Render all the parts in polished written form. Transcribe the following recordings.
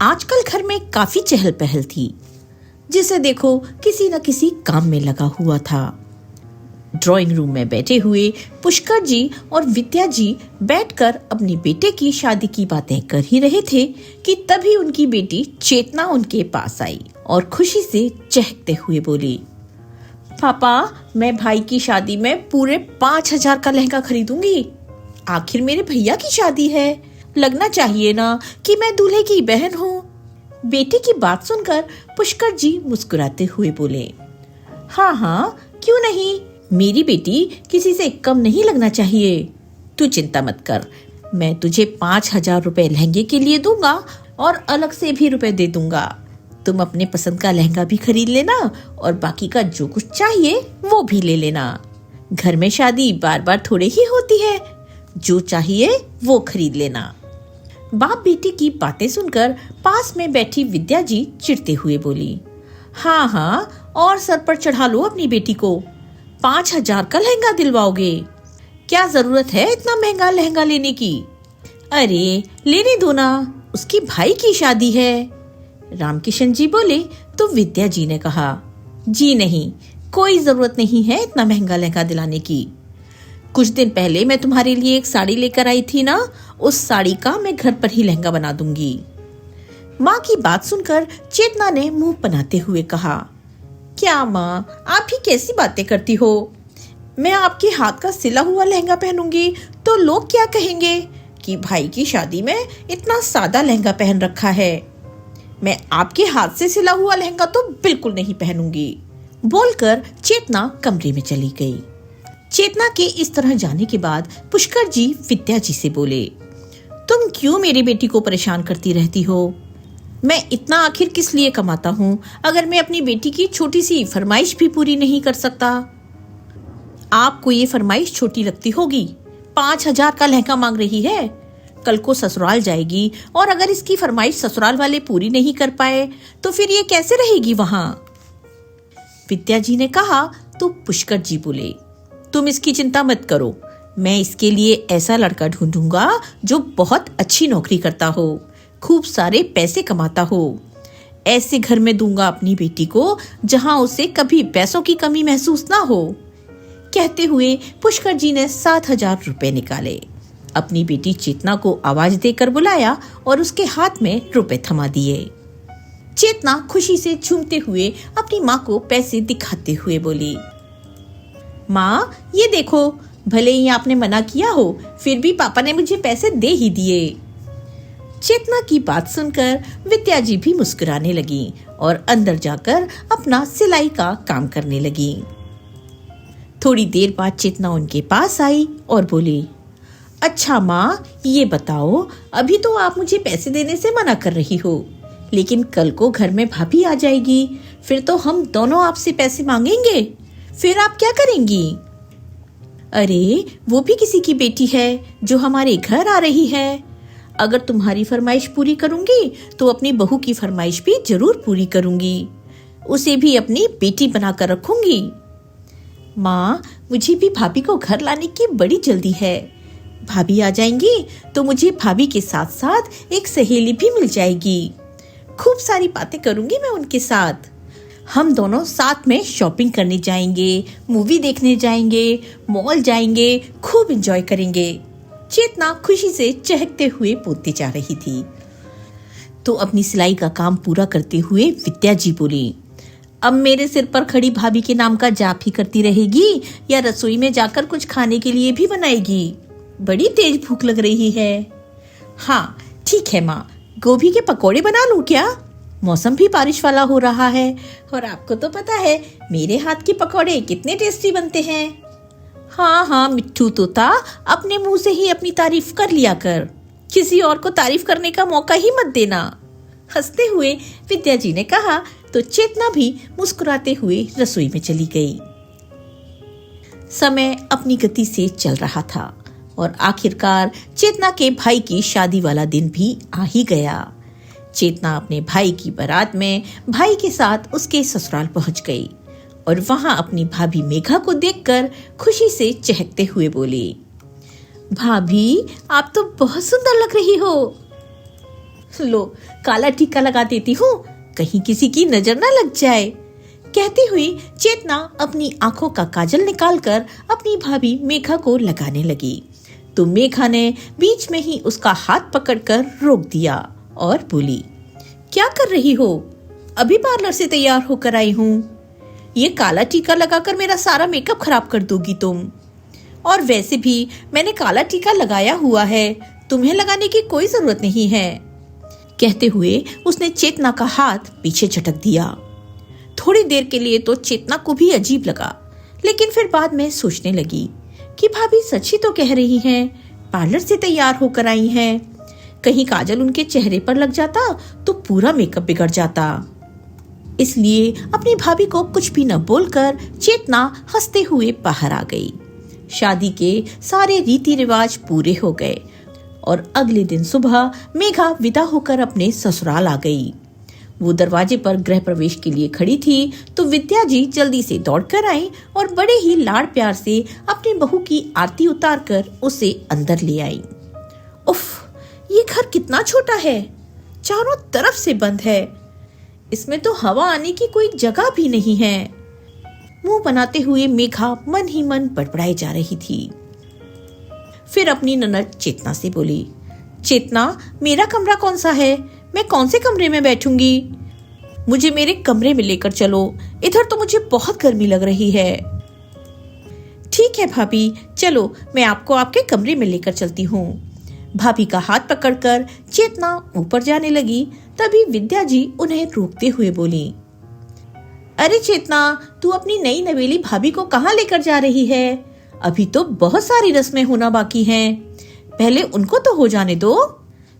आजकल घर में काफी चहल पहल थी। जिसे देखो किसी न किसी काम में लगा हुआ था। ड्राइंग रूम में बैठे हुए पुष्कर जी और विद्या जी बैठकर अपनी बेटे की शादी की बातें कर ही रहे थे कि तभी उनकी बेटी चेतना उनके पास आई और खुशी से चहकते हुए बोली, पापा, मैं भाई की शादी में पूरे 5,000 का लहंगा खरीदूंगी। आखिर मेरे भैया की शादी है, लगना चाहिए ना कि मैं दूल्हे की बहन हूँ। बेटे की बात सुनकर पुष्कर जी मुस्कुराते हुए बोले, हाँ हाँ, क्यों नहीं, मेरी बेटी किसी से कम नहीं लगना चाहिए। तू चिंता मत कर, मैं तुझे 5,000 रुपए लहंगे के लिए दूंगा और अलग से भी रुपए दे दूंगा। तुम अपने पसंद का लहंगा भी खरीद लेना और बाकी का जो कुछ चाहिए वो भी ले लेना। घर में शादी बार बार थोड़े ही होती है, जो चाहिए वो खरीद लेना। बाप बेटी की बातें सुनकर पास में बैठी विद्या जी चिढ़ते हुए बोली, हाँ हाँ, और सर पर चढ़ा लो अपनी बेटी को। 5,000 का लहंगा दिलवाओगे? क्या जरूरत है इतना महंगा लहंगा लेने की? अरे लेने दो ना, उसकी भाई की शादी है। रामकिशन जी बोले तो विद्या जी ने कहा, जी नहीं, कोई जरूरत नहीं है इतना महंगा लहंगा दिलाने की। कुछ दिन पहले मैं तुम्हारे लिए एक साड़ी लेकर आई थी ना, उस साड़ी का मैं घर पर ही लहंगा बना दूंगी। माँ की बात सुनकर चेतना ने मुंह बनाते हुए कहा, क्या माँ, आप ही कैसी बातें करती हो? मैं आपके हाथ का सिला हुआ लहंगा पहनूंगी तो लोग क्या कहेंगे कि भाई की शादी में इतना सादा लहंगा पहन रखा है। मैं आपके हाथ से सिला हुआ लहंगा तो बिल्कुल नहीं पहनूंगी। बोलकर चेतना कमरे में चली गई। चेतना के इस तरह जाने के बाद पुष्कर जी विद्या जी से बोले, तुम क्यों मेरी बेटी को परेशान करती रहती हो? मैं इतना आखिर किस लिए कमाता हूँ अगर मैं अपनी बेटी की छोटी सी फरमाइश भी पूरी नहीं कर सकता? आपको ये फरमाइश छोटी लगती होगी, 5,000 का लहंगा मांग रही है। कल को ससुराल जाएगी और अगर इसकी फरमाइश ससुराल वाले पूरी नहीं कर पाए तो फिर ये कैसे रहेगी वहां? विद्या जी ने कहा तो पुष्कर जी बोले, तुम इसकी चिंता मत करो, मैं इसके लिए ऐसा लड़का ढूंढूंगा जो बहुत अच्छी नौकरी करता हो, खूब सारे पैसे कमाता हो। ऐसे घर में दूंगा अपनी बेटी को जहां उसे कभी पैसों की कमी महसूस ना हो। कहते हुए पुष्कर जी ने 7,000 रुपए निकाले, अपनी बेटी चेतना को आवाज देकर बुलाया और उसके हाथ में रुपए थमा दिए। चेतना खुशी से झूमते हुए अपनी माँ को पैसे दिखाते हुए बोली, माँ, ये देखो, भले ही आपने मना किया हो फिर भी पापा ने मुझे पैसे दे ही दिए। चेतना की बात सुनकर विद्या जी भी मुस्कुराने लगी और अंदर जाकर अपना सिलाई का काम करने लगी। थोड़ी देर बाद चेतना उनके पास आई और बोली, अच्छा माँ, ये बताओ, अभी तो आप मुझे पैसे देने से मना कर रही हो, लेकिन कल को घर में भाभी आ जाएगी, फिर तो हम दोनों आपसे पैसे मांगेंगे, फिर आप क्या करेंगी? अरे वो भी किसी की बेटी है जो हमारे घर आ रही है। अगर तुम्हारी फरमाइश पूरी करूंगी तो अपनी बहू की फरमाइश भी जरूर पूरी करूंगी, उसे भी अपनी बेटी बनाकर रखूंगी। माँ, मुझे भी भाभी को घर लाने की बड़ी जल्दी है। भाभी आ जाएंगी तो मुझे भाभी के साथ साथ एक सहेली भी मिल जाएगी। खूब सारी बातें करूंगी मैं उनके साथ। हम दोनों साथ में शॉपिंग करने जाएंगे, मूवी देखने जाएंगे, मॉल जाएंगे, खूब एंजॉय करेंगे। चेतना खुशी से चहकते हुए बोलती जा रही थी तो अपनी सिलाई का काम पूरा करते हुए विद्या जी बोली, अब मेरे सिर पर खड़ी भाभी के नाम का जाप ही करती रहेगी या रसोई में जाकर कुछ खाने के लिए भी बनाएगी? बड़ी तेज भूख लग रही है। हाँ ठीक है माँ, गोभी के पकोड़े बना लूं क्या? मौसम भी बारिश वाला हो रहा है और आपको तो पता है मेरे हाथ के पकोड़े कितने टेस्टी बनते हैं। हाँ हाँ मिट्ठू तोता, अपने मुंह से ही अपनी तारीफ कर लिया कर, किसी और को तारीफ करने का मौका ही मत देना। हंसते हुए विद्या जी ने कहा तो चेतना भी मुस्कुराते हुए रसोई में चली गई। समय अपनी गति से चल रहा था और आखिरकार चेतना के भाई की शादी वाला दिन भी आ ही गया। चेतना अपने भाई की बारात में भाई के साथ उसके ससुराल पहुंच गई और वहां अपनी भाभी मेघा को देखकर खुशी से चहकते हुए बोली, भाभी, आप तो बहुत सुंदर लग रही हो। लो काला टीका लगा देती हूँ, कहीं किसी की नजर ना लग जाए। कहती हुई चेतना अपनी आंखों का काजल निकालकर अपनी भाभी मेघा को लगाने लगी, तो मेघा ने बीच में ही उसका हाथ पकड़कर रोक दिया और बोली, क्या कर रही हो? अभी पार्लर से तैयार होकर आई हूँ। ये काला टीका लगाकर मेरा सारा मेकअप खराब कर दोगी तुम। और वैसे भी मैंने काला टीका लगाया हुआ है, तुम्हें लगाने की कोई जरूरत नहीं है। कहते हुए उसने चेतना का हाथ पीछे झटक दिया। थोड़ी देर के लिए तो चेतना को भी अजीब लगा, लेकिन फिर बाद में सोचने लगी कि भाभी सच ही तो कह रही हैं, पार्लर से तैयार होकर आई हैं। कहीं काजल उनके चेहरे पर लग जाता तो पूरा मेकअप बिगड़ जाता। इसलिए अपनी भाभी को कुछ भी न बोलकर चेतना हंसते हुए बाहर आ गई। शादी के सारे रीति रिवाज पूरे हो गए और अगले दिन सुबह मेघा विदा होकर अपने ससुराल आ गई। वो दरवाजे पर गृह प्रवेश के लिए खड़ी थी तो विद्या जी जल्दी से दौड़कर आई और बड़े ही लाड़ प्यार से अपनी बहू की आरती उतारकर उसे अंदर ले आई। उफ, ये घर कितना छोटा है, चारों तरफ से बंद है, इसमें तो हवा आने की कोई जगह भी नहीं है। मुंह बनाते हुए मेघा मन ही मन बड़बड़ाई जा रही थी। फिर अपनी ननद चेतना से बोली, चेतना, मेरा कमरा कौन सा है? मैं कौन से कमरे में बैठूंगी? मुझे मेरे कमरे में लेकर चलो, इधर तो मुझे बहुत गर्मी लग रही है। ठीक है भाभी, चलो मैं आपको आपके कमरे में लेकर चलती हूँ। भाभी का हाथ पकड़कर चेतना ऊपर जाने लगी, तभी विद्या जी उन्हें रोकते हुए बोली, अरे चेतना, तू अपनी नई नवेली भाभी को कहाँ लेकर जा रही है? अभी तो बहुत सारी रस्में होना बाकी हैं, पहले उनको तो हो जाने दो,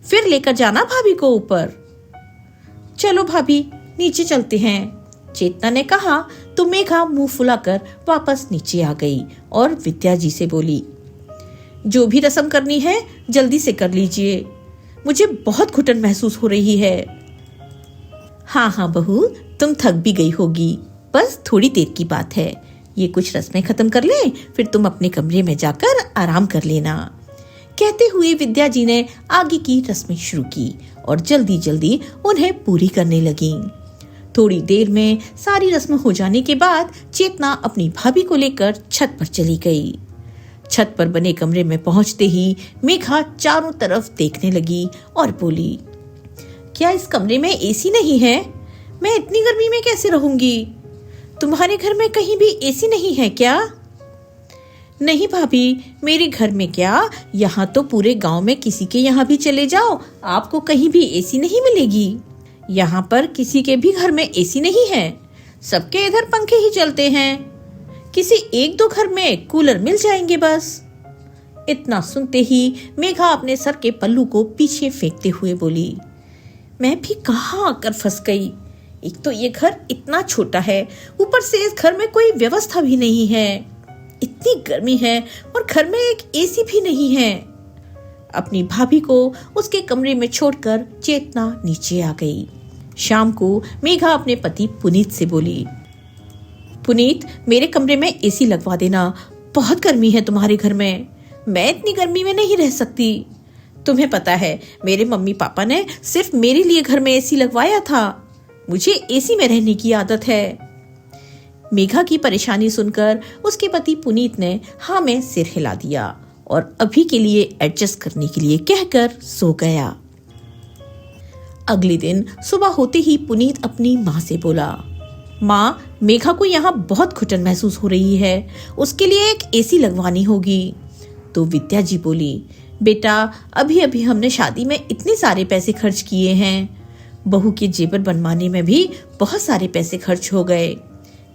फिर लेकर जाना भाभी को ऊपर। चलो भाभी, नीचे चलते हैं, चेतना ने कहा तो मेघा मुंह फुलाकर वापस नीचे आ गई और विद्या जी से बोली, जो भी रस्म करनी है जल्दी से कर लीजिए, मुझे बहुत घुटन महसूस हो रही है। हाँ बहू, तुम थक भी गई होगी, बस थोड़ी देर की बात है, ये कुछ रस्में खत्म कर लें, फिर तुम अपने कमरे में जाकर आराम कर लेना। कहते हुए विद्या जी ने आगे की रस्में शुरू की और जल्दी जल्दी उन्हें पूरी करने लगी। थोड़ी देर में सारी रस्म हो जाने के बाद चेतना अपनी भाभी को लेकर छत पर चली गई। छत पर बने कमरे में पहुंचते ही मेघा चारों तरफ देखने लगी और बोली, क्या इस कमरे में एसी नहीं है? मैं इतनी गर्मी में कैसे रहूंगी? तुम्हारे घर में कहीं भी एसी नहीं है क्या? नहीं भाभी, मेरे घर में क्या, यहाँ तो पूरे गांव में किसी के यहाँ भी चले जाओ, आपको कहीं भी एसी नहीं मिलेगी। यहाँ पर किसी के भी घर में एसी नहीं है, सबके इधर पंखे ही चलते हैं, किसी एक दो घर में कूलर मिल जाएंगे बस। इतना सुनते ही मेघा अपने सर के पल्लू को पीछे फेंकते हुए बोली, मैं भी कहाँ आकर फंस गई, एक तो ये घर इतना छोटा है, ऊपर से इस घर में कोई व्यवस्था भी नहीं है, इतनी गर्मी है और घर में एक एसी भी नहीं है। अपनी भाभी को उसके कमरे में छोड़कर चेतना नीचे आ गई। शाम को मेघा अपने पति पुनीत से बोली, पुनीत, मेरे कमरे में एसी लगवा देना, बहुत गर्मी है तुम्हारे घर में, मैं इतनी गर्मी में नहीं रह सकती। तुम्हें पता है, मेरे मम्मी पापा ने सिर्फ मेरे लिए घर में एसी लगवाया था, मुझे एसी में रहने की आदत है। मेघा की परेशानी सुनकर उसके पति पुनीत ने हाँ में सिर हिला दिया और अभी के लिए एडजस्ट करने के लिए कहकर सो गया। अगले दिन सुबह होते ही पुनीत अपनी माँ से बोला, माँ, मेघा को यहाँ बहुत घुटन महसूस हो रही है, उसके लिए एक एसी लगवानी होगी। तो विद्या जी बोली, बेटा, अभी अभी हमने शादी में इतने सारे पैसे खर्च किए हैं, बहू के जेवर बनवाने में भी बहुत सारे पैसे खर्च हो गए,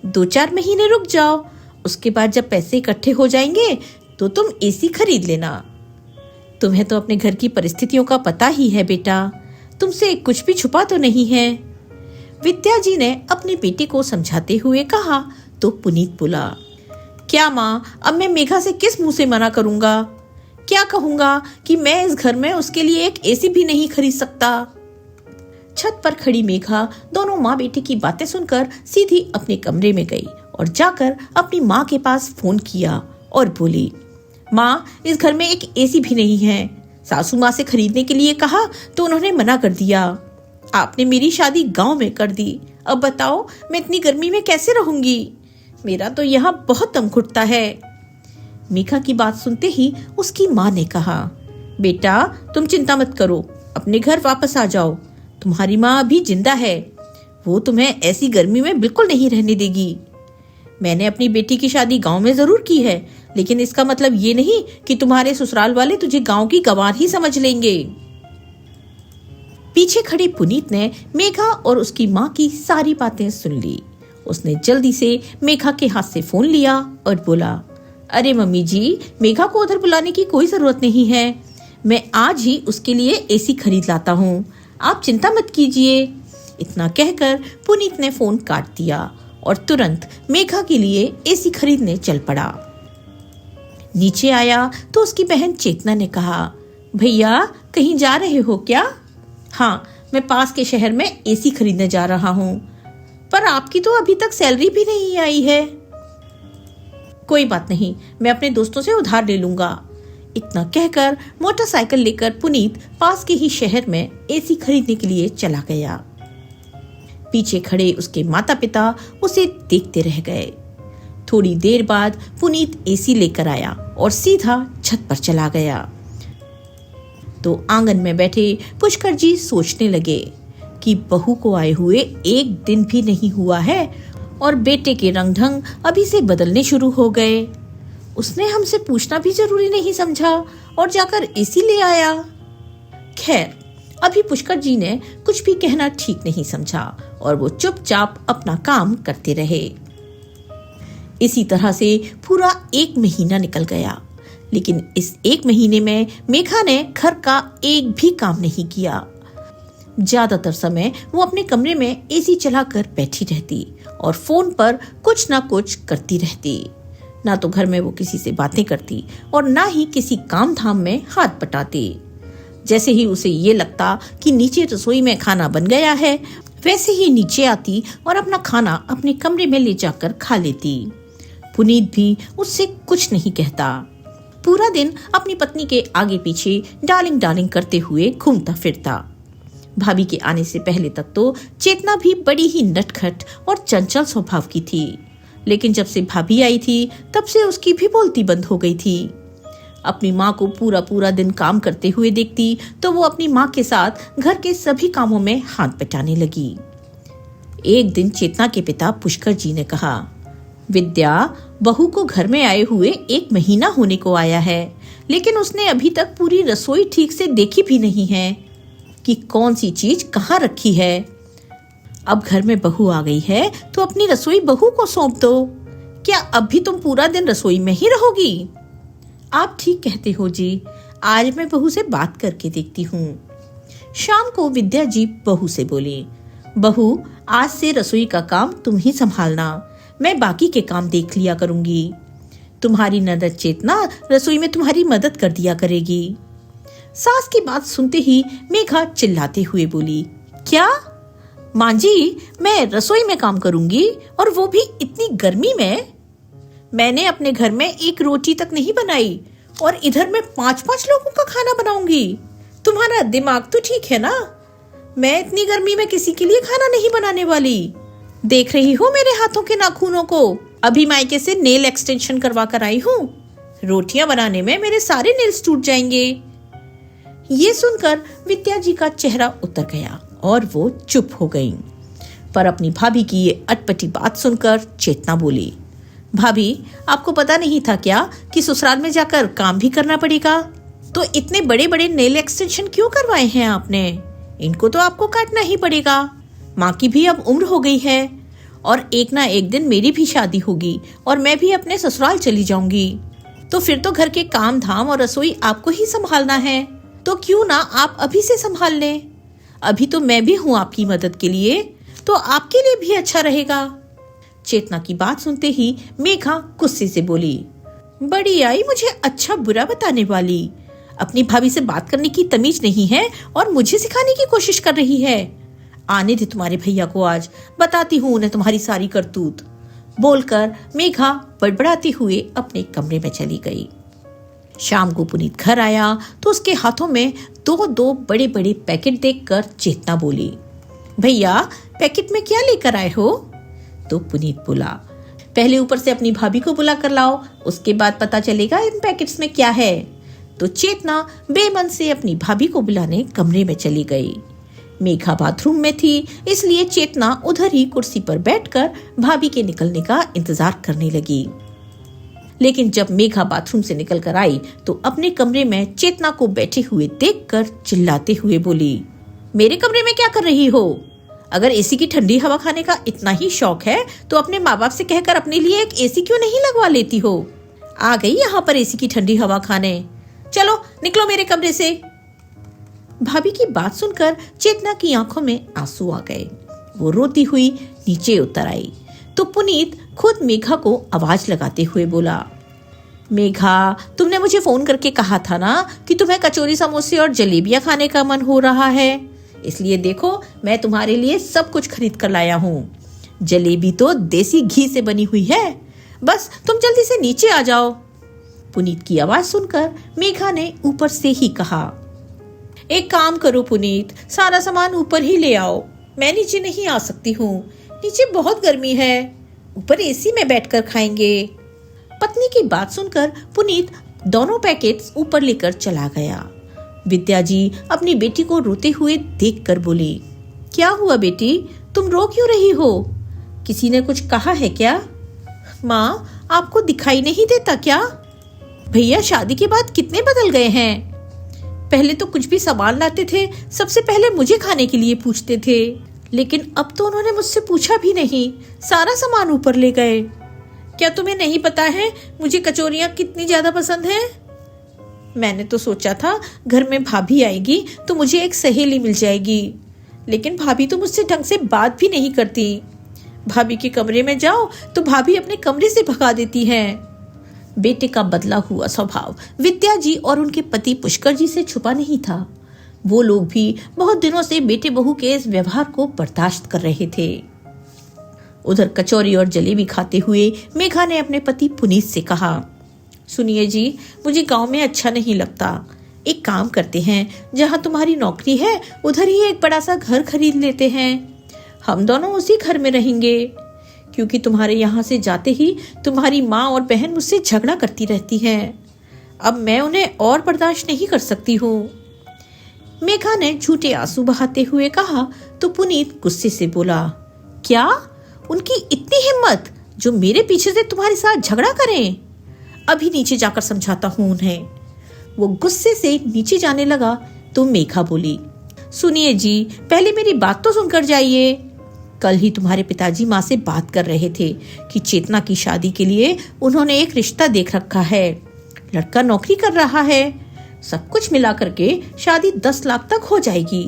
2-4 महीने रुक जाओ, उसके बाद जब पैसे इकट्ठे हो जाएंगे तो तुम एसी खरीद लेना। तुम्हें तो अपने घर की परिस्थितियों का पता ही है बेटा, तुमसे कुछ भी छुपा तो नहीं है। विद्या जी ने अपने बेटे को समझाते हुए कहा तो पुनीत बोला, क्या माँ, अब मैं मेघा से किस मुंह से मना करूंगा? क्या कहूंगा कि मैं इस घर में उसके लिए एक एसी भी नहीं खरीद सकता। छत पर खड़ी मेघा दोनों माँ बेटे की बातें सुनकर सीधी अपने कमरे में गई और जाकर अपनी माँ के पास फोन किया और बोली, माँ, इस घर में एक एसी भी नहीं है, सासू माँ से खरीदने के लिए कहा तो उन्होंने मना कर दिया। आपने मेरी शादी गांव में कर दी। अब बताओ मैं इतनी गर्मी में कैसे रहूंगी? मेरा तो यहाँ बहुत दम घुटता है। मेघा की बात सुनते ही उसकी माँ ने कहा, बेटा तुम चिंता मत करो, अपने घर वापस आ जाओ। तुम्हारी माँ अभी जिंदा है, वो तुम्हें ऐसी गर्मी में बिल्कुल नहीं रहने देगी। मैंने अपनी बेटी की शादी गांव में जरूर की है, लेकिन इसका मतलब ये नहीं कि तुम्हारे ससुराल वाले तुझे गांव की गंवार ही समझ लेंगे। पीछे खड़े पुनीत ने मेघा और उसकी माँ की सारी बातें सुन ली। उसने जल्दी से मेघा के हाथ से फोन लिया और बोला, अरे मम्मी जी, मेघा को उधर बुलाने की कोई जरूरत नहीं है। मैं आज ही उसके लिए एसी खरीद लाता हूँ, आप चिंता मत कीजिए। इतना कहकर पुनीत ने फोन काट दिया और तुरंत मेघा के लिए एसी खरीदने चल पड़ा। नीचे आया तो उसकी बहन चेतना ने कहा, भैया कहीं जा रहे हो क्या? हाँ, मैं पास के शहर में एसी खरीदने जा रहा हूँ, पर आपकी तो अभी तक सैलरी भी नहीं आई है। कोई बात नहीं, मैं अपने दोस्तों से उधार ले लूंगा। इतना कहकर मोटरसाइकिल लेकर पुनीत पास के ही शहर में एसी खरीदने के लिए चला गया। पीछे खड़े उसके माता पिता उसे देखते रह गए। थोड़ी देर बाद पुनीत एसी लेकर आया और सीधा छत पर चला गया। तो आंगन में बैठे पुष्कर जी सोचने लगे कि बहू को आए हुए एक दिन भी नहीं हुआ है और बेटे के रंग ढंग अभी से बदलने शुरू हो गए। उसने हमसे पूछना भी जरूरी नहीं समझा और जाकर एसी ले आया। खैर, अभी पुष्कर जी ने कुछ भी कहना ठीक नहीं समझा और वो चुपचाप अपना काम करते रहे। इसी तरह से पूरा 1 महीना निकल गया, लेकिन इस 1 महीने में मेघा ने घर का एक भी काम नहीं किया। ज्यादातर समय वो अपने कमरे में एसी चलाकर बैठी रहती और फोन पर कुछ ना कुछ करती रहती। ना तो घर में वो किसी से बातें करती और ना ही किसी काम धाम में हाथ बटाती। जैसे ही उसे ये लगता कि नीचे रसोई में खाना बन गया है, वैसे ही नीचे आती और अपना खाना अपने कमरे में ले जाकर खा लेती। पुनीत भी उससे कुछ नहीं कहता। पूरा दिन अपनी पत्नी के आगे पीछे डार्लिंग डार्लिंग करते हुए घूमता फिरता। भाभी के आने से पहले तक तो चेतना भी बड़ी ही नटखट और चंचल स्वभाव की थी, लेकिन जब से भाभी आई थी तब से उसकी भी बोलती बंद हो गई थी। अपनी माँ को पूरा पूरा दिन काम करते हुए देखती तो वो अपनी माँ के साथ घर के सभी कामों में हाथ बटाने लगी। एक दिन चेतना के पिता पुष्कर जी ने कहा, विद्या, बहू को घर में आए हुए 1 महीना होने को आया है, लेकिन उसने अभी तक पूरी रसोई ठीक से देखी भी नहीं है कि कौन सी चीज कहाँ रखी है। अब घर में बहू आ गई है तो अपनी रसोई बहू को सौंप दो। क्या अब भी तुम पूरा दिन रसोई में ही रहोगी? आप ठीक कहते हो जी, आज मैं बहू से बात करके देखती हूँ। शाम को विद्या जी बहू से बोली, बहू आज से रसोई का काम तुम ही संभालना, मैं बाकी के काम देख लिया करूंगी। तुम्हारी ननद चेतना रसोई में तुम्हारी मदद कर दिया करेगी। सास की बात सुनते ही मेघा चिल्लाते हुए बोली, क्या माँ जी, मैं रसोई में काम करूंगी और वो भी इतनी गर्मी में? मैंने अपने घर में एक रोटी तक नहीं बनाई और इधर मैं 5-5 लोगों का खाना बनाऊंगी। तुम्हारा दिमाग तो ठीक है ना? मैं इतनी गर्मी में किसी के लिए खाना नहीं बनाने वाली। देख रही हो मेरे हाथों के नाखूनों को, अभी मायके से नेल एक्सटेंशन करवा कर आई हूँ। रोटियां बनाने में मेरे सारे नेल्स टूट जाएंगे। ये सुनकर विद्या जी का चेहरा उतर गया और वो चुप हो गईं। पर अपनी भाभी की ये अटपटी बात सुनकर चेतना बोली, भाभी आपको पता नहीं था क्या कि ससुराल में जाकर काम भी करना पड़ेगा? तो इतने बड़े बड़े नेल एक्सटेंशन क्यों करवाए हैं आपने? इनको तो आपको काटना ही पड़ेगा। माँ की भी अब उम्र हो गई है और एक ना एक दिन मेरी भी शादी होगी और मैं भी अपने ससुराल चली जाऊंगी। तो फिर तो घर के काम धाम और रसोई आपको ही संभालना है, तो क्यों ना आप अभी से संभाल लें। अभी तो मैं भी हूँ आपकी मदद के लिए, तो आपके लिए भी अच्छा रहेगा। चेतना की बात सुनते ही मेघा गुस्से से बोली, बड़ी आई मुझे अच्छा बुरा बताने वाली। अपनी भाभी से बात करने की तमीज नहीं है और मुझे सिखाने की कोशिश कर रही है। आने दे तुम्हारे भैया को, आज बताती हूँ उन्हें तुम्हारी सारी करतूत। बोलकर मेघा बड़बड़ाती हुए अपने कमरे में चली गई। शाम को पुनीत घर आया तो उसके हाथों में दो दो बड़े बड़े पैकेट देखकर चेतना बोली, भैया पैकेट में क्या लेकर आए हो? तो पुनीत बोला, पहले ऊपर से अपनी भाभी को बुला कर लाओ, उसके बाद पता चलेगा इन पैकेट्स में क्या है। तो चेतना बेमन से अपनी भाभी को बुलाने कमरे में चली गई। मेघा बाथरूम में थी, इसलिए चेतना उधर ही कुर्सी पर बैठकर भाभी के निकलने का इंतजार करने लगी। लेकिन जब मेघा बाथरूम से निकल कर आई तो अपने कमरे में चेतना को बैठे हुए देखकर चिल्लाते हुए बोली, मेरे कमरे में क्या कर रही हो? अगर एसी की ठंडी हवा खाने का इतना ही शौक है तो अपने माँ बाप से कहकर अपने लिए एक एसी क्यों नहीं लगवा लेती हो? आ गई यहाँ पर एसी की ठंडी हवा खाने, चलो निकलो मेरे कमरे से। भाभी की बात सुनकर चेतना की आंखों में आंसू आ गए। वो रोती हुई नीचे उतर आई तो पुनीत खुद मेघा को आवाज लगाते हुए बोला, मेघा तुमने मुझे फोन करके कहा था ना कि तुम्हें कचौरी समोसे और जलेबियां खाने का मन हो रहा है, इसलिए देखो मैं तुम्हारे लिए सब कुछ खरीद कर लाया हूँ। जलेबी तो देसी घी से बनी हुई है, बस तुम जल्दी से नीचे आ जाओ। पुनीत की आवाज सुनकर मेघा ने ऊपर से ही कहा, एक काम करो पुनीत, सारा सामान ऊपर ही ले आओ, मैं नीचे नहीं आ सकती हूँ, नीचे बहुत गर्मी है, ऊपर एसी में बैठकर खाएंगे। पत्नी की बात सुनकर पुनीत दोनों पैकेट्स ऊपर लेकर चला गया। विद्या जी अपनी बेटी को रोते हुए देखकर बोली, क्या हुआ बेटी, तुम रो क्यों रही हो? किसी ने कुछ कहा है क्या? माँ आपको दिखाई नहीं देता क्या? भैया शादी के बाद कितने बदल गए हैं। पहले तो कुछ भी सामान लाते थे सबसे पहले मुझे खाने के लिए पूछते थे, लेकिन अब तो उन्होंने मुझसे पूछा भी नहीं, सारा सामान ऊपर ले गए। क्या तुम्हें नहीं पता है मुझे कचौरियाँ कितनी ज्यादा पसंद है? मैंने तो सोचा था घर में भाभी आएगी तो मुझे एक सहेली मिल जाएगी, लेकिन भाभी तो मुझसे ढंग से बात भी नहीं करती। भाभी के कमरे में जाओ तो भाभी अपने कमरे से भगा देती हैं। बेटे का बदला हुआ स्वभाव विद्या जी और उनके पति पुष्कर जी से छुपा नहीं था। वो लोग भी बहुत दिनों से बेटे बहू के इस व्यवहार को बर्दाश्त कर रहे थे। उधर कचौरी और जलेबी खाते हुए मेघा ने अपने पति पुनीत से कहा, सुनिए जी, मुझे गांव में अच्छा नहीं लगता, एक काम करते हैं, जहां तुम्हारी नौकरी है उधर ही एक बड़ा सा घर खरीद लेते हैं, हम दोनों उसी घर में रहेंगे, क्योंकि तुम्हारे यहाँ से जाते ही तुम्हारी माँ और बहन मुझसे झगड़ा करती रहती हैं। अब मैं उन्हें और बर्दाश्त नहीं कर सकती हूँ। मेघा ने झूठे आंसू बहाते हुए कहा तो पुनीत गुस्से से बोला, क्या उनकी इतनी हिम्मत जो मेरे पीछे से तुम्हारे साथ झगड़ा करें? अभी नीचे जाकर समझाता हूँ उन्हें। वो गुस्से से नीचे जाने लगा तो मेघा बोली, सुनिए जी, पहले मेरी बात तो सुनकर जाइए। कल ही तुम्हारे पिताजी माँ से बात कर रहे थे कि चेतना की शादी के लिए उन्होंने एक रिश्ता देख रखा है, लड़का नौकरी कर रहा है, सब कुछ मिला करके शादी 10 लाख तक हो जाएगी।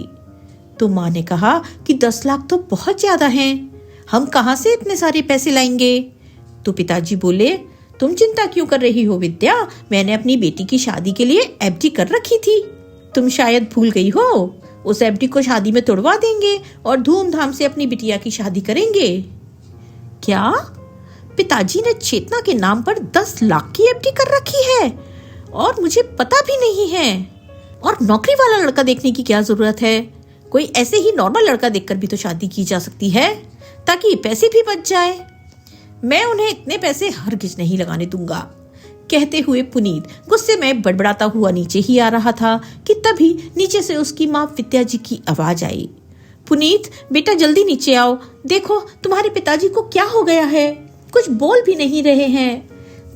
तो माँ ने कहा कि 10 लाख तो बहुत ज्यादा हैं, हम कहाँ से इतने सारे पैसे लाएंगे? तो पिताजी बोले, तुम चिंता क्यों कर रही हो विद्या, मैंने अपनी बेटी की शादी के लिए एफडी कर रखी थी, तुम शायद भूल गई हो। उस एफडी को शादी में तोड़वा देंगे और धूमधाम से अपनी बिटिया की शादी करेंगे। क्या पिताजी ने चेतना के नाम पर 10 लाख की एफडी कर रखी है और मुझे पता भी नहीं है? और नौकरी वाला लड़का देखने की क्या जरूरत है? कोई ऐसे ही नॉर्मल लड़का देखकर भी तो शादी की जा सकती है, ताकि पैसे भी बच जाए। मैं उन्हें इतने पैसे हरगिज नहीं लगाने दूंगा। कहते हुए पुनीत गुस्से में बड़बड़ाता हुआ नीचे ही आ रहा था कि तभी नीचे से उसकी माँ विद्या जी की आवाज आई, पुनीत बेटा जल्दी नीचे आओ, देखो तुम्हारे पिताजी को क्या हो गया है, कुछ बोल भी नहीं रहे हैं,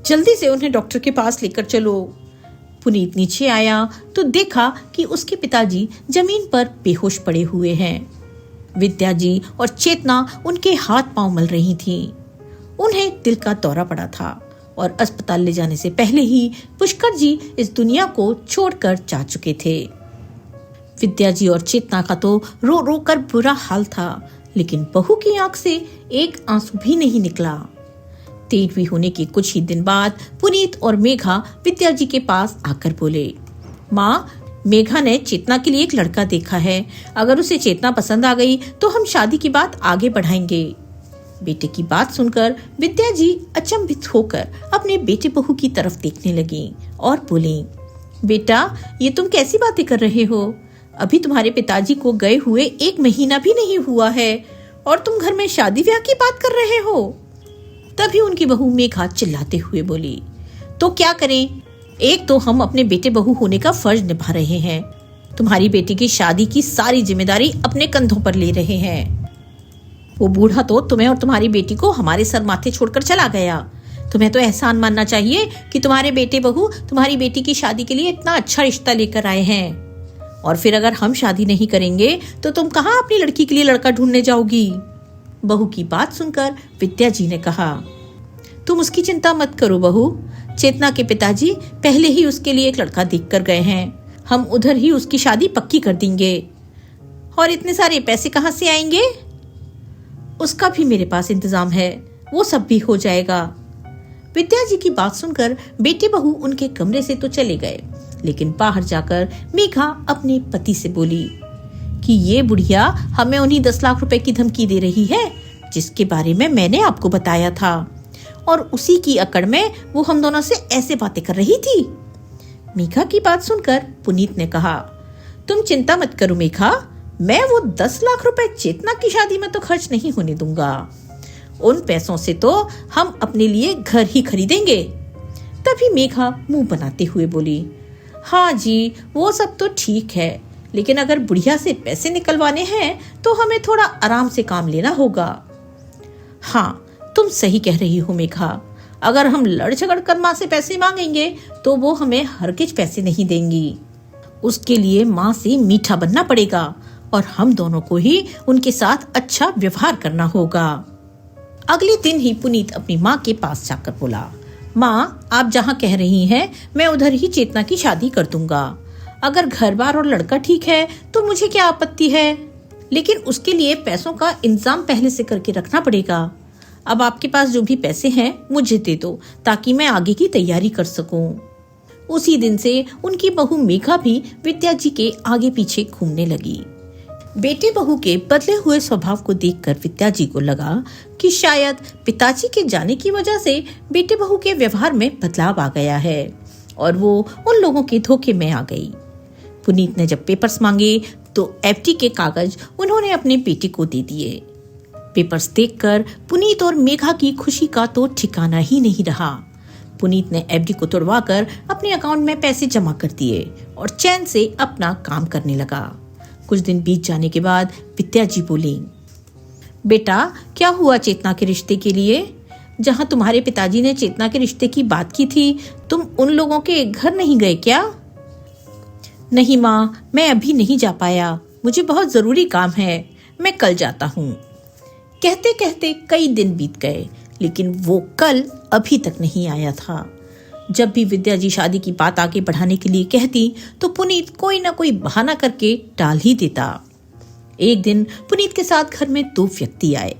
जल्दी से उन्हें डॉक्टर के पास लेकर चलो। पुनीत नीचे आया तो देखा कि उसके पिताजी जमीन पर बेहोश पड़े हुए हैं। विद्या जी और चेतना उनके हाथ पांव मल रही थीं। उन्हें दिल का दौरा पड़ा था और अस्पताल ले जाने से पहले ही पुष्कर जी इस दुनिया को छोड़कर जा चुके थे। विद्या जी और चेतना का तो रो रो कर बुरा हाल था, लेकिन बहू की आंख से एक आंसू भी नहीं निकला। 13वीं होने के कुछ ही दिन बाद पुनीत और मेघा विद्या जी के पास आकर बोले, माँ मेघा ने चेतना के लिए एक लड़का देखा है, अगर उसे चेतना पसंद आ गई तो हम शादी की बात आगे बढ़ाएंगे। बेटे की बात सुनकर विद्या जी अचंभित होकर अपने बेटे बहू की तरफ देखने लगी और बोली, बेटा ये तुम कैसी बातें कर रहे हो? अभी तुम्हारे पिताजी को गए हुए 1 महीना भी नहीं हुआ है और तुम घर में शादी ब्याह की बात कर रहे हो। तभी उनकी बहू मेघा चिल्लाते हुए बोली, तो क्या करें, एक तो हम अपने बेटे बहू होने का फर्ज निभा रहे हैं, तुम्हारी बेटी की शादी की सारी जिम्मेदारी अपने कंधों पर ले रहे हैं। वो बूढ़ा तो तुम्हें और तुम्हारी बेटी को हमारे सर माथे छोड़कर चला गया। तुम्हें तो एहसान मानना चाहिए कि तुम्हारे बेटे बहू तुम्हारी बेटी की शादी के लिए इतना अच्छा रिश्ता लेकर आए हैं। और फिर अगर हम शादी नहीं करेंगे तो तुम कहाँ अपनी लड़की के लिए लड़का ढूंढने जाओगी? बहू की बात सुनकर विद्या जी ने कहा, तुम उसकी चिंता मत करो बहू, चेतना के पिताजी पहले ही उसके लिए एक लड़का देख कर गए हैं। हम उधर ही उसकी शादी पक्की कर देंगे। और इतने सारे पैसे कहाँ से आएंगे? उसका भी मेरे पास इंतजाम है, वो सब भी हो जाएगा। विद्या जी की बात सुनकर बेटे बहू उनके कमरे से तो चले गए, लेकिन बाहर जाकर मेघा अपने पति से बोली कि ये बुढ़िया हमें उन्हीं 10 लाख रुपए की धमकी दे रही है जिसके बारे में मैंने आपको बताया था, और उसी की अकड़ में वो हम दोनों से ऐसे बातें कर रही थी। मेघा की बात सुनकर पुनीत ने कहा, तुम चिंता मत करो मेघा, मैं वो 10 लाख रुपए चेतना की शादी में तो खर्च नहीं होने दूंगा। उन पैसों से तो हम अपने लिए घर ही खरीदेंगे। तभी मेघा मुंह बनाते हुए बोली, हाँ जी वो सब तो ठीक है, लेकिन अगर बुढ़िया से पैसे निकलवाने हैं तो हमें थोड़ा आराम से काम लेना होगा। हाँ तुम सही कह रही हो मेघा, अगर हम लड़ झगड़ कर माँ से पैसे मांगेंगे तो वो हमें हरगिज पैसे नहीं देंगी। उसके लिए माँ से मीठा बनना पड़ेगा और हम दोनों को ही उनके साथ अच्छा व्यवहार करना होगा। अगले दिन ही पुनीत अपनी माँ के पास जाकर बोला, माँ आप जहाँ कह रही हैं मैं उधर ही चेतना की शादी कर दूंगा। अगर घर बार और लड़का ठीक है तो मुझे क्या आपत्ति है, लेकिन उसके लिए पैसों का इंतजाम पहले से करके रखना पड़ेगा। अब आपके पास जो भी पैसे हैं मुझे दे दो ताकि मैं आगे की तैयारी कर सकूं। उसी दिन से उनकी बहू मेघा भी विद्या जी के आगे पीछे घूमने लगी। बेटे बहू के बदले हुए स्वभाव को देखकर विद्या जी को लगा कि शायद पिताजी के जाने की वजह से बेटे बहू के व्यवहार में बदलाव आ गया है और वो उन लोगों के धोखे में आ गई। पुनीत ने जब पेपर्स मांगे तो एफडी के कागज उन्होंने अपने बेटे को दे दिए। पेपर्स देखकर पुनीत और मेघा की खुशी का तो ठिकाना ही नहीं रहा। पुनीत ने एफडी को तोड़वाकर अपने अकाउंट में पैसे जमा कर दिए और चैन से अपना काम करने लगा। कुछ दिन बीत जाने के बाद विद्या जी बोली, बेटा क्या हुआ चेतना के रिश्ते के लिए? जहां तुम्हारे पिताजी ने चेतना के रिश्ते की बात की थी तुम उन लोगों के घर नहीं गए क्या? नहीं माँ, मैं अभी नहीं जा पाया, मुझे बहुत जरूरी काम है, मैं कल जाता हूँ। कहते कहते कई दिन बीत गए, लेकिन वो कल अभी तक नहीं आया था। जब भी विद्या जी शादी की बात आगे बढ़ाने के लिए कहती तो पुनीत कोई ना कोई बहाना करके टाल ही देता। एक दिन पुनीत के साथ घर में 2 व्यक्ति आए।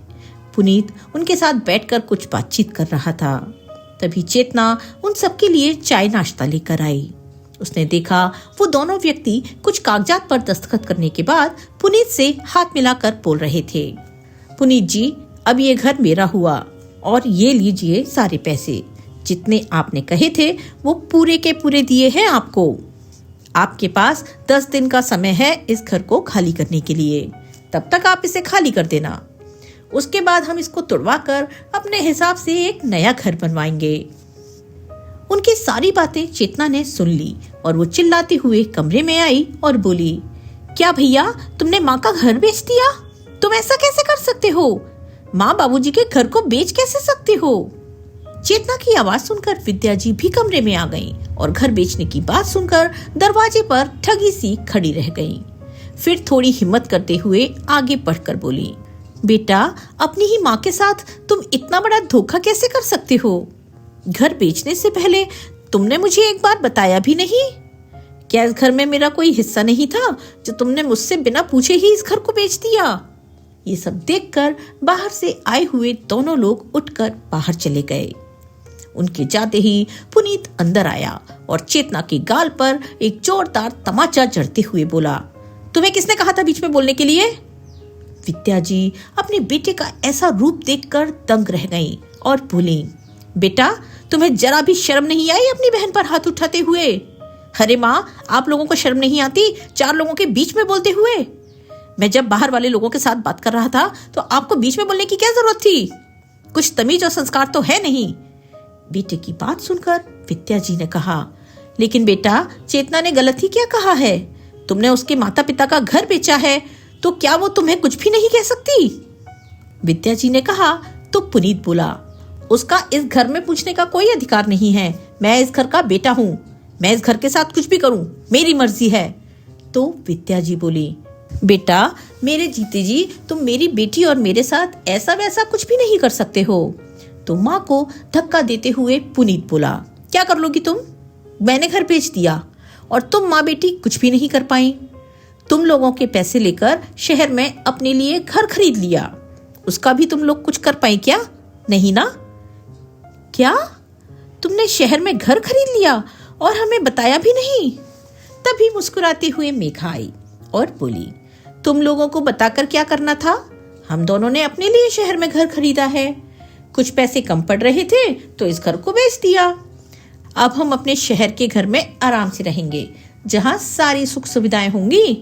पुनीत उनके साथ बैठकर कुछ बातचीत कर रहा था। तभी चेतना उन सबके लिए चाय नाश्ता लेकर आई। उसने देखा वो दोनों व्यक्ति कुछ कागजात पर दस्तखत करने के बाद पुनीत से हाथ मिलाकर बोल रहे थे, पुनीत जी अब ये घर मेरा हुआ और ये लीजिए सारे पैसे, जितने आपने कहे थे वो पूरे के पूरे दिए हैं आपको। आपके पास 10 दिन का समय है इस घर को खाली करने के लिए, तब तक आप इसे खाली कर देना। उसके बाद हम इसको तोड़वा कर अपने हिसाब से एक नया घर बनवाएंगे। उनकी सारी बातें चेतना ने सुन ली और वो चिल्लाते हुए कमरे में आई और बोली, क्या भैया तुमने माँ का घर बेच दिया? तुम ऐसा कैसे कर सकते हो? माँ बाबूजी के घर को बेच कैसे सकते हो? चेतना की आवाज सुनकर विद्या जी भी कमरे में आ गईं और घर बेचने की बात सुनकर दरवाजे पर ठगी सी खड़ी रह गईं। फिर थोड़ी हिम्मत करते हुए आगे बढ़कर बोली, बेटा अपनी ही माँ के साथ तुम इतना बड़ा धोखा कैसे कर सकते हो? घर बेचने से पहले तुमने मुझे एक बार बताया भी नहीं। क्या इस घर में मेरा कोई हिस्सा नहीं था जो तुमने मुझसे बिना पूछे ही इस घर को बेच दिया? ये सब देखकर बाहर से आए हुए दोनों लोग उठकर बाहर चले गए। उनके जाते ही पुनीत अंदर आया और चेतना के गाल पर एक जोरदार तमाचा जड़ते हुए बोला, तुम्हें किसने कहा था बीच में बोलने के लिए? विद्या जी अपने बेटे का ऐसा रूप देखकर दंग रह गईं और बोली, बेटा तुम्हें जरा भी शर्म नहीं आई अपनी बहन पर हाथ उठाते हुए? अरे माँ, आप लोगों को शर्म नहीं आती 4 लोगों के बीच में बोलते हुए? मैं जब बाहर वाले लोगों के साथ बात कर रहा था तो आपको बीच में बोलने की क्या जरूरत थी? कुछ तमीज और संस्कार तो है नहीं। बेटे की बात सुनकर विद्या जी ने कहा, लेकिन बेटा चेतना ने गलत ही क्या कहा है? तुमने उसके माता पिता का घर बेचा है तो क्या वो तुम्हें कुछ भी नहीं कह सकती? विद्या जी ने कहा तो पुनीत बोला, उसका इस घर में पूछने का कोई अधिकार नहीं है। मैं इस घर का बेटा हूँ, मैं इस घर के साथ कुछ भी करूँ, मेरी मर्जी है। तो विद्या जी बोली, बेटा मेरे जीते जी तुम मेरी बेटी और मेरे साथ ऐसा वैसा कुछ भी नहीं कर सकते हो। तो माँ को धक्का देते हुए पुनीत बोला, क्या कर लोगी तुम? मैंने घर बेच दिया और तुम माँ बेटी कुछ भी नहीं कर पाई। तुम लोगों के पैसे लेकर शहर में अपने लिए घर खरीद लिया, उसका भी तुम लोग कुछ कर पाई क्या? नहीं ना? क्या तुमने शहर में घर खरीद लिया और हमें बताया भी नहीं? तभी मुस्कुराते हुए मेघा आई और बोली, तुम लोगों को बताकर क्या करना था? हम दोनों ने अपने लिए शहर में घर खरीदा है, कुछ पैसे कम पड़ रहे थे तो इस घर को बेच दिया। अब हम अपने शहर के घर में आराम से रहेंगे, जहाँ सारी सुख सुविधाएं होंगी,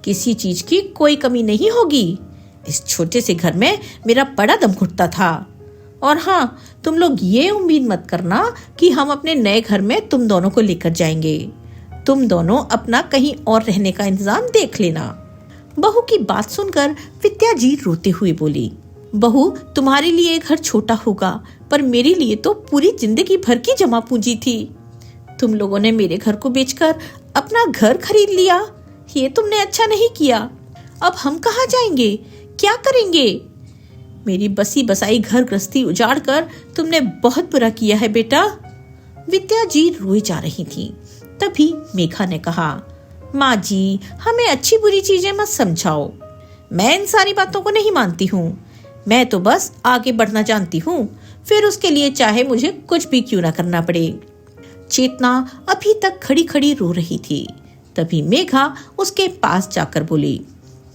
किसी चीज की कोई कमी नहीं होगी। इस छोटे से घर में मेरा बड़ा दम घुटता था। और हाँ, तुम लोग ये उम्मीद मत करना कि हम अपने नए घर में तुम दोनों को लेकर जाएंगे। तुम दोनों अपना कहीं और रहने का इंतजाम देख लेना। बहू की बात सुनकर विद्या जी रोते हुए बोली, बहू तुम्हारे लिए घर छोटा होगा पर मेरे लिए तो पूरी जिंदगी भर की जमा पूंजी थी। तुम लोगों ने मेरे घर को बेचकर अपना घर खरीद लिया, ये तुमने अच्छा नहीं किया। अब हम कहाँ जाएंगे, क्या करेंगे? मेरी बसी बसाई घर गृहस्थी उजाड़ कर तुमने बहुत बुरा किया है बेटा। विद्या जी रोई जा रही थी। तभी मेघा ने कहा, माँ जी हमें अच्छी बुरी चीजें मत समझाओ, मैं इन सारी बातों को नहीं मानती हूँ। मैं तो बस आगे बढ़ना जानती हूँ, फिर उसके लिए चाहे मुझे कुछ भी क्यों ना करना पड़े। चेतना अभी तक खड़ी खड़ी रो रही थी। तभी मेघा उसके पास जाकर बोली,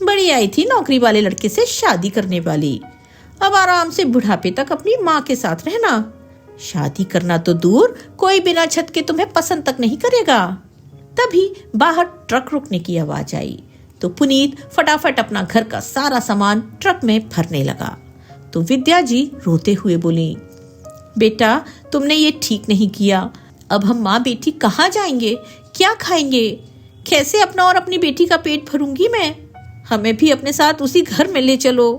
बड़ी आई थी नौकरी वाले लड़के से शादी करने वाली, अब आराम से बुढ़ापे तक अपनी माँ के साथ रहना। शादी करना तो दूर, कोई बिना छत के तुम्हें पसंद तक नहीं करेगा। तभी बाहर ट्रक रुकने की आवाज आई तो पुनीत फटाफट अपना घर का सारा सामान ट्रक में भरने लगा। तो विद्या जी रोते हुए बोली, बेटा तुमने ये ठीक नहीं किया। अब हम माँ बेटी कहाँ जाएंगे, क्या खाएंगे, कैसे अपना और अपनी बेटी का पेट भरूंगी मैं? हमें भी अपने साथ उसी घर में ले चलो।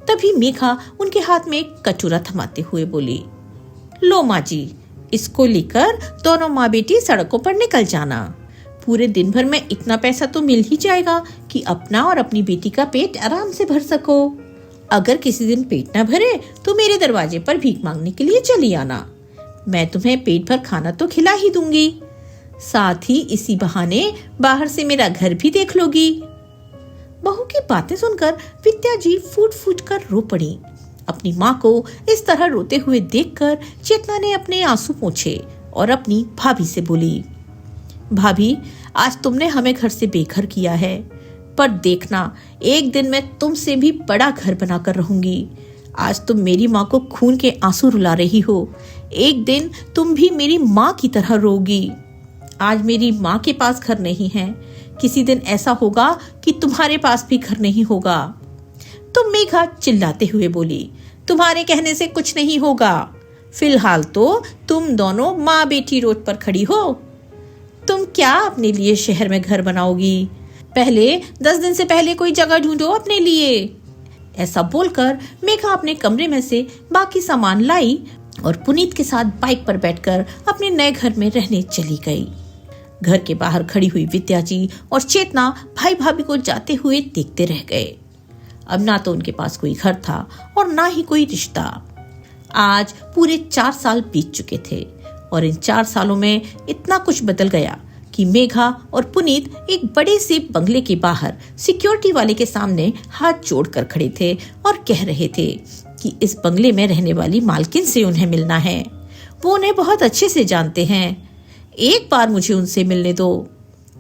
तभी मेघा उनके हाथ में एक कटोरा थमाते हुए बोली, लो माँ जी, इसको लेकर दोनों माँ बेटी सड़कों पर निकल जाना। पूरे दिन भर में इतना पैसा तो मिल ही जाएगा कि अपना और अपनी बेटी का पेट आराम से भर सको। अगर किसी दिन पेट न भरे तो मेरे दरवाजे पर भीख मांगने के लिए चली आना, मैं तुम्हें पेट भर खाना तो खिला ही दूंगी, साथ ही इसी बहाने बाहर से मेरा घर भी देख लोगी। बहू की बातें सुनकर विद्या जी फूट फूट कर रो पड़ी। अपनी माँ को इस तरह रोते हुए देखकर चेतना ने अपने आंसू पोंछे और अपनी भाभी से बोली, भाभी आज तुमने हमें घर से बेघर किया है, पर देखना एक दिन मैं तुमसे भी बड़ा घर बनाकर रहूंगी। आज तुम मेरी माँ को खून के आंसू रुला रही हो, एक दिन तुम भी मेरी माँ की तरह रोगी। आज मेरी माँ के पास घर नहीं है, किसी दिन ऐसा होगा कि तुम्हारे पास भी घर नहीं होगा। तो मेघा चिल्लाते हुए बोली, तुम्हारे कहने से कुछ नहीं होगा, फिलहाल तो तुम दोनों माँ बेटी रोड पर खड़ी हो। तुम क्या अपने लिए शहर में घर बनाओगी? पहले 10 दिन से पहले कोई जगह ढूंढो अपने लिए। ऐसा बोलकर मेघा अपने कमरे में से बाकी सामान लाई और पुनीत के साथ बाइक पर बैठकर अपने नए घर में रहने चली गई। घर के बाहर खड़ी हुई विद्या जी और चेतना भाई भाभी को जाते हुए देखते रह गए। अब ना तो उनके पास कोई घर था और ना ही कोई रिश्ता। आज पूरे 4 साल बीत चुके थे और इन 4 सालों में इतना कुछ बदल गया कि मेघा और पुनीत एक बड़े से बंगले के बाहर सिक्योरिटी वाले के सामने हाथ जोड़कर खड़े थे और कह रहे थे कि इस बंगले में रहने वाली मालकिन से उन्हें मिलना है। वो उन्हें बहुत अच्छे से जानते हैं, एक बार मुझे उनसे मिलने दो।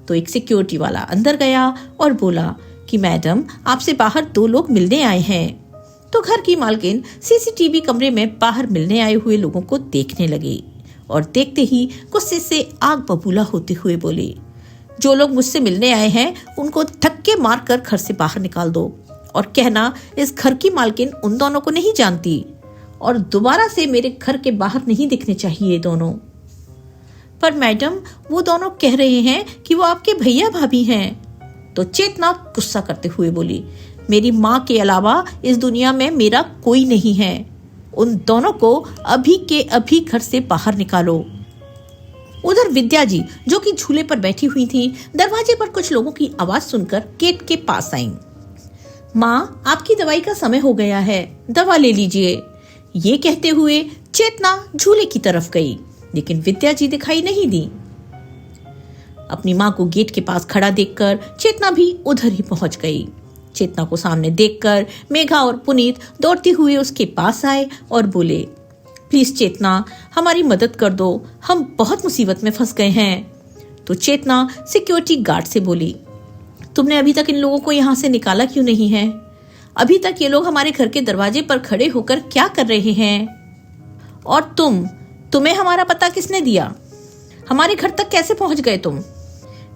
तो एक सिक्योरिटी वाला अंदर गया और बोला कि मैडम आपसे बाहर 2 लोग मिलने आए हैं। तो घर की मालकिन सीसीटीवी कमरे में बाहर मिलने आए हुए लोगों को देखने लगी और देखते ही गुस्से से आग बबूला होते हुए बोली, जो लोग मुझसे मिलने आए हैं उनको धक्के मारकर घर से बाहर निकाल दो और कहना इस घर की मालकिन उन दोनों को नहीं जानती और दोबारा से मेरे घर के बाहर नहीं दिखने चाहिए दोनों। पर मैडम वो दोनों कह रहे हैं कि वो आपके भैया भाभी हैं। तो चेतना गुस्सा करते हुए बोली, मेरी माँ के अलावा इस दुनिया में मेरा कोई नहीं है। उन दोनों को अभी के अभी घर से बाहर निकालो। उधर विद्या जी जो कि झूले पर बैठी हुई थी, दरवाजे पर कुछ लोगों की आवाज सुनकर गेट के पास आईं। माँ, आपकी दवाई का समय हो गया है, दवा ले लीजिए। ये कहते हुए चेतना झूले की तरफ गई, लेकिन विद्या जी दिखाई नहीं दी। अपनी माँ को गेट के पास खड़ा देखकर चेतना भी उधर ही पहुंच गई। चेतना को सामने देखकर मेघा और पुनीत दौड़ते हुए उसके पास आए और बोले, प्लीज चेतना, हमारी मदद कर दो, हम बहुत मुसीबत में फंस गए हैं। तो चेतना सिक्योरिटी गार्ड से बोली, तुमने अभी तक इन लोगों को यहाँ से निकाला क्यों नहीं है? अभी तक ये लोग हमारे घर के दरवाजे पर खड़े होकर क्या कर रहे हैं? और तुम्हें हमारा पता किसने दिया? हमारे घर तक कैसे पहुंच गए तुम?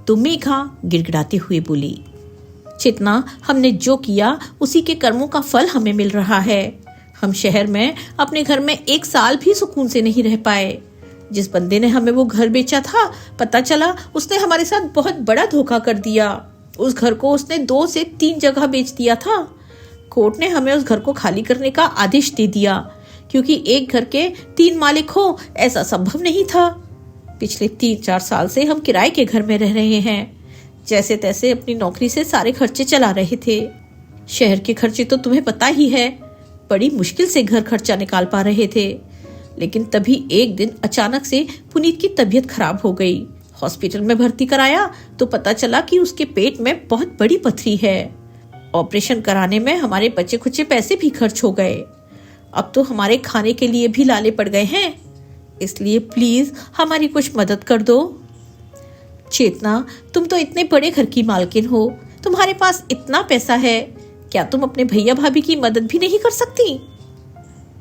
तो मेघा गिड़गिड़ाते हुए बोली, चेतना, हमने जो किया उसी के कर्मों का फल हमें मिल रहा है। हम शहर में अपने घर में 1 साल भी सुकून से नहीं रह पाए। जिस बंदे ने हमें वो घर बेचा था, पता चला उसने हमारे साथ बहुत बड़ा धोखा कर दिया। उस घर को उसने 2 से 3 जगह बेच दिया था। कोर्ट ने हमें उस घर को खाली करने का आदेश दे दिया, क्योंकि एक घर के 3 मालिक हो ऐसा संभव नहीं था। पिछले 3-4 साल से हम किराए के घर में रह रहे हैं। जैसे तैसे अपनी नौकरी से सारे खर्चे चला रहे थे। शहर के खर्चे तो तुम्हें पता ही है, बड़ी मुश्किल से घर खर्चा निकाल पा रहे थे। लेकिन तभी एक दिन अचानक से पुनीत की तबीयत खराब हो गई। हॉस्पिटल में भर्ती कराया तो पता चला कि उसके पेट में बहुत बड़ी पथरी है। ऑपरेशन कराने में हमारे बचे खुचे पैसे भी खर्च हो गए। अब तो हमारे खाने के लिए भी लाले पड़ गए हैं। इसलिए प्लीज हमारी कुछ मदद कर दो। चेतना, तुम तो इतने बड़े घर की मालकिन हो, तुम्हारे पास इतना पैसा है, क्या तुम अपने भैया भाभी की मदद भी नहीं कर सकती?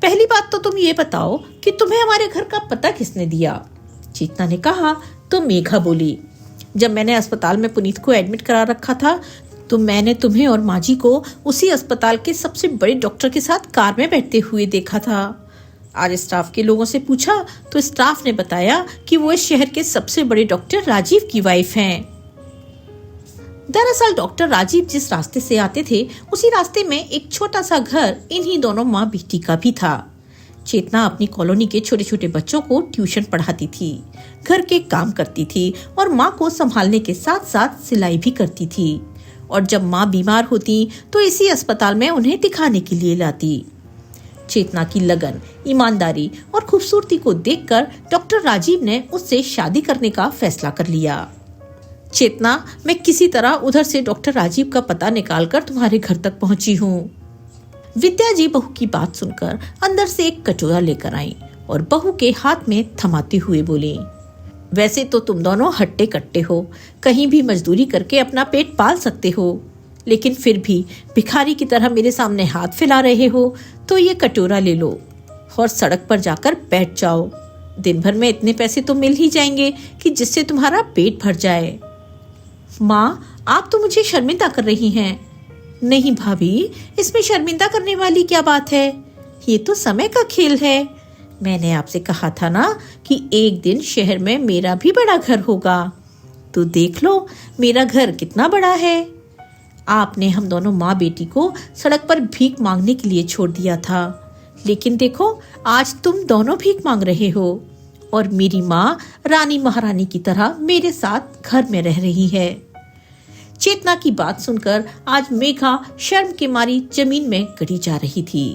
पहली बात तो तुम ये बताओ कि तुम्हें हमारे घर का पता किसने दिया? चेतना ने कहा तो मेघा बोली, जब मैंने अस्पताल में पुनीत को एडमिट करा रखा था तो मैंने तुम्हें और माँ जी को उसी अस्पताल के सबसे बड़े डॉक्टर के साथ कार में बैठते हुए देखा था। आज स्टाफ के लोगों से पूछा तो स्टाफ ने बताया कि वो इस शहर के सबसे बड़े डॉक्टर राजीव की वाइफ हैं। दरअसल डॉक्टर राजीव जिस रास्ते से आते थे उसी रास्ते में एक छोटा सा घर इन्हीं दोनों माँ बेटी का भी था। चेतना अपनी कॉलोनी के छोटे छोटे बच्चों को ट्यूशन पढ़ाती थी, घर के काम करती थी और माँ को संभालने के साथ साथ सिलाई भी करती थी। और जब माँ बीमार होती तो इसी अस्पताल में उन्हें दिखाने के लिए लाती। चेतना की लगन, ईमानदारी और खूबसूरती को देखकर डॉक्टर राजीव ने उससे शादी करने का फैसला कर लिया। चेतना, मैं किसी तरह उधर से डॉक्टर राजीव का पता निकालकर तुम्हारे घर तक पहुंची हूँ। विद्या जी बहू की बात सुनकर अंदर से एक कटोरा लेकर आई और बहू के हाथ में थमाते हुए बोली, वैसे तो तुम दोनों हट्टे कट्टे हो, कहीं भी मजदूरी करके अपना पेट पाल सकते हो, लेकिन फिर भी भिखारी की तरह मेरे सामने हाथ फैला रहे हो, तो ये कटोरा ले लो और सड़क पर जाकर बैठ जाओ। दिन भर में इतने पैसे तो मिल ही जाएंगे कि जिससे तुम्हारा पेट भर जाए। माँ, आप तो मुझे शर्मिंदा कर रही हैं। नहीं भाभी, इसमें शर्मिंदा करने वाली क्या बात है? ये तो समय का खेल है। मैंने आपसे कहा था ना कि एक दिन शहर में मेरा भी बड़ा घर होगा। तो देख लो मेरा घर कितना बड़ा है। आपने हम दोनों माँ बेटी को सड़क पर भीख मांगने के लिए छोड़ दिया था, लेकिन देखो आज तुम दोनों भीख मांग रहे हो और मेरी माँ रानी महारानी की तरह मेरे साथ घर में रह रही है। चेतना की बात सुनकर आज मेघा शर्म के मारी जमीन में गड़ी जा रही थी।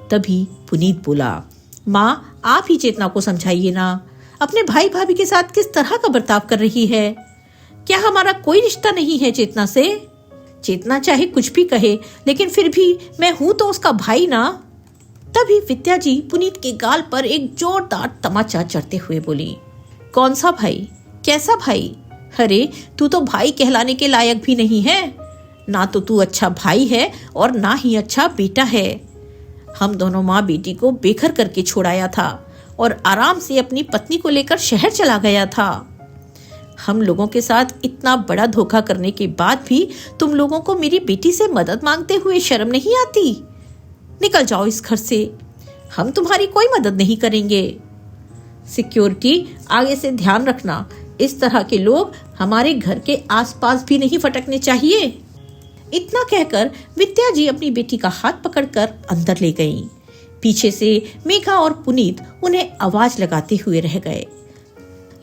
तभी पुनीत बोला, माँ आप ही चेतना को समझाइए ना, अपने भाई भाभी के साथ किस तरह का बर्ताव कर रही है। क्या हमारा कोई रिश्ता नहीं है चेतना से? चेतना चाहे कुछ भी कहे, लेकिन फिर भी मैं हूं तो उसका भाई ना। तभी विद्या जी पुनीत के गाल पर एक जोरदार तमाचा चढ़ते हुए बोली, कौन सा भाई? कैसा भाई? अरे तू तो भाई कहलाने के लायक भी नहीं है। ना तो तू अच्छा भाई है और ना ही अच्छा बेटा है। हम दोनों माँ बेटी को बेघर करके छोड़ाया था और आराम से अपनी पत्नी को लेकर शहर चला गया था। हम लोगों के साथ इतना बड़ा धोखा करने के बाद भी तुम लोगों को मेरी बेटी से मदद मांगते हुए शर्म नहीं आती? निकल जाओ इस घर से, हम तुम्हारी कोई मदद नहीं करेंगे। सिक्योरिटी, आगे से ध्यान रखना, इस तरह के लोग हमारे घर के आसपास भी नहीं फटकने चाहिए। इतना कहकर विद्या जी अपनी बेटी का हाथ पकड़कर अंदर ले गईं। पीछे से मेघा और पुनीत उन्हें आवाज लगाते हुए रह गए,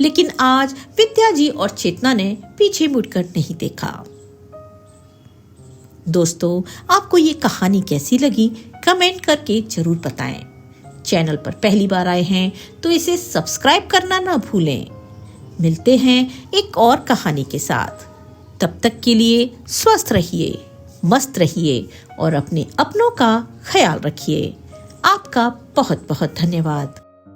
लेकिन आज विद्या जी और चेतना ने पीछे मुड़कर नहीं देखा। दोस्तों, आपको ये कहानी कैसी लगी कमेंट करके जरूर बताएं। चैनल पर पहली बार आए हैं तो इसे सब्सक्राइब करना ना भूलें। मिलते हैं एक और कहानी के साथ। तब तक के लिए स्वस्थ रहिए, मस्त रहिए और अपने अपनों का ख्याल रखिए। आपका बहुत बहुत धन्यवाद।